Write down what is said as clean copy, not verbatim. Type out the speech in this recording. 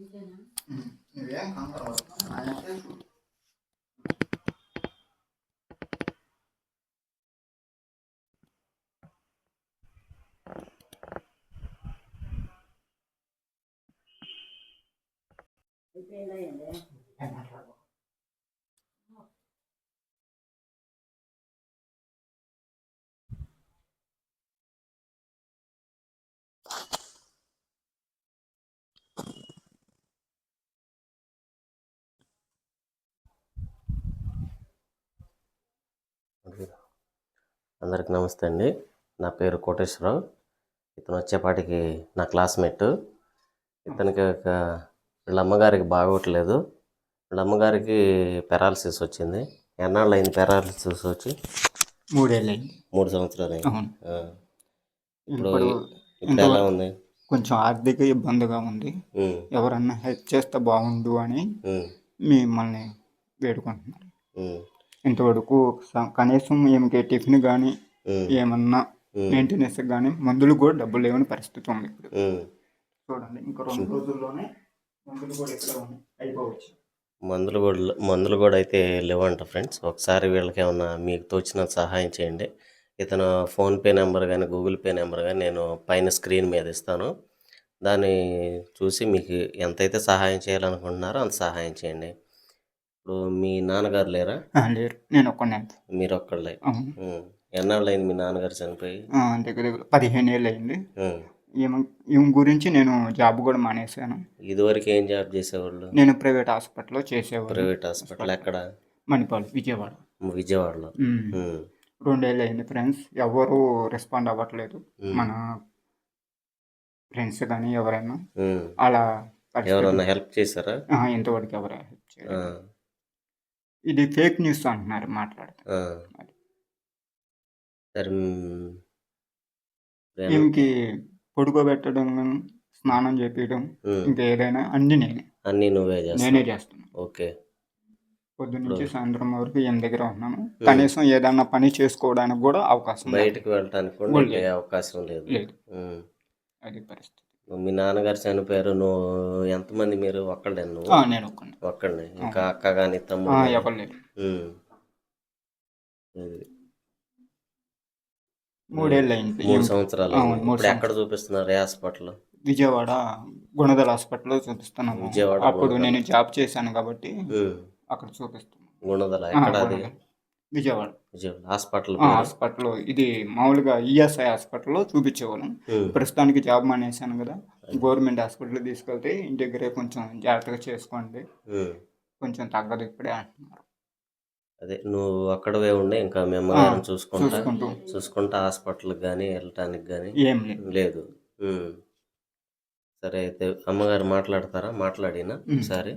నువ్వేం కంగారు పడకు. ఆయన చేసు. ఏం మాట్లాడకు. అందరికి నమస్తే అండి. నా పేరు కోటేశ్వరరావు. ఇతను వచ్చేపాటికి నా క్లాస్మేట్. ఇతనికి వీళ్ళ అమ్మగారికి బాగోట్లేదు. వీళ్ళ అమ్మగారికి పెరాలసిస్ వచ్చింది. ఎన్నాళ్ళు అయింది పెరాలసిస్ వచ్చి? 3 ఏళ్ళయింది. 3 సంవత్సరాలు అయింది. అవును. ఇప్పుడు ఎలా ఉంది? కొంచెం ఆర్థిక ఇబ్బందిగా ఉంది. ఎవరన్నా హెల్ప్ చేస్తే బాగుండు అని మిమ్మల్ని వేడుకుంటున్నాను. ఇంతవరకు కనీసం ఏమికి టిఫిన్ కానీ ఏమన్నా మెయింటెనెన్స్ కానీ మందులు కూడా డబ్బులు లేవని పరిస్థితి ఉంది ఇప్పుడు. చూడండి, ఇంకా 2 రోజుల్లోనే మందులు కూడా ఇక్కడ అయిపోవచ్చు. మందులు కూడా అయితే లేవంట ఫ్రెండ్స్. ఒకసారి వీళ్ళకి ఏమన్నా మీకు తోచిన సహాయం చేయండి. ఇతను ఫోన్పే నెంబర్ కానీ గూగుల్ పే నెంబర్ కానీ నేను పైన స్క్రీన్ మీద ఇస్తాను. దాన్ని చూసి మీకు ఎంతైతే సహాయం చేయాలనుకుంటున్నారో అంత సహాయం చేయండి. ఇప్పుడు మీ నాన్నగారు లేరా? లేరు, నేను ఒక్కనే. మీరు ఒక్కళ్ళే? ఎన్నాళ్ళు అయింది మీ నాన్నగారు చనిపోయి? దగ్గర 15 ఏళ్ళు అయింది. ఈమె గురించి నేను జాబ్ కూడా మానేశాను. ఇదివరకు ఏం జాబ్ చేసేవాళ్ళు? నేను ప్రైవేట్ హాస్పిటల్లో చేసేవాళ్ళు. ప్రైవేట్ హాస్పిటల్ ఎక్కడ? మణిపాల్, విజయవాడ. విజయవాడలో 2 ఏళ్ళు అయింది ఫ్రెండ్స్. ఎవరు రెస్పాండ్ అవ్వట్లేదు. మన ఫ్రెండ్స్ కానీ ఎవరైనా అలా ఎవరన్నా హెల్ప్ చేశారా? ఇంతవరకు ఎవరు హెల్ప్ చేయలేదు. ఇది ఫేక్ న్యూస్ అంటున్నారు మాట్లాడుతున్నారు. ఈమెకి పడుకోబెట్టడం, స్నానం చేపించడం, ఇంకా ఏదైనా అన్ని నేనే చేస్తాను. ఓకే. పొద్దున్న నుంచి సాయంత్రం వరకు ఈమె దగ్గర ఉన్నాను. కనీసం ఏదన్నా పని చేసుకోవడానికి కూడా అవకాశం, బయటకు వెళ్ళడానికి కూడా అవకాశం లేదు. అది పరిస్థితి. మీ నాన్నగారు చనిపోయారు. నువ్వు ఎంతమంది? మీరు ఒక్కడే? నేను ఒక్కడే. ఇంకా అక్క కానీ తమ్ముడు ఎవరు లేరు. 3 ఏళ్ళు అయింది. 3 సంవత్సరాలు. ఇప్పుడు ఎక్కడ చూపిస్తున్నారు? ఏ హాస్పిటల్? విజయవాడ గుణదల హాస్పిటల్లో చూపిస్తున్నాను. విజయవాడ అప్పుడు నేను జాబ్ చేశాను కాబట్టి అక్కడ చూపిస్తున్నాను. గుణదల ఎక్కడ? అది విజయవాడ హాస్పిటల్. ఇది మామూలుగా ఈఎస్ఐ హాస్పిటల్లో చూపించేవాళ్ళం. ప్రస్తుతానికి జాబ్ మానేశాను కదా, గవర్నమెంట్ హాస్పిటల్ తీసుకెళ్తే ఇంటి దగ్గరే కొంచెం జాగ్రత్తగా చేసుకోండి, కొంచెం తగ్గదు ఇప్పుడే అంటున్నారు. అదే నువ్వు అక్కడవే ఉండే ఇంకా మీ అమ్మగారిని చూసుకుంటా హాస్పిటల్కి కానీ వెళ్ళటానికి కానీ ఏం లేదు. సరే, అయితే అమ్మగారు మాట్లాడతారా? మాట్లాడినా సరే.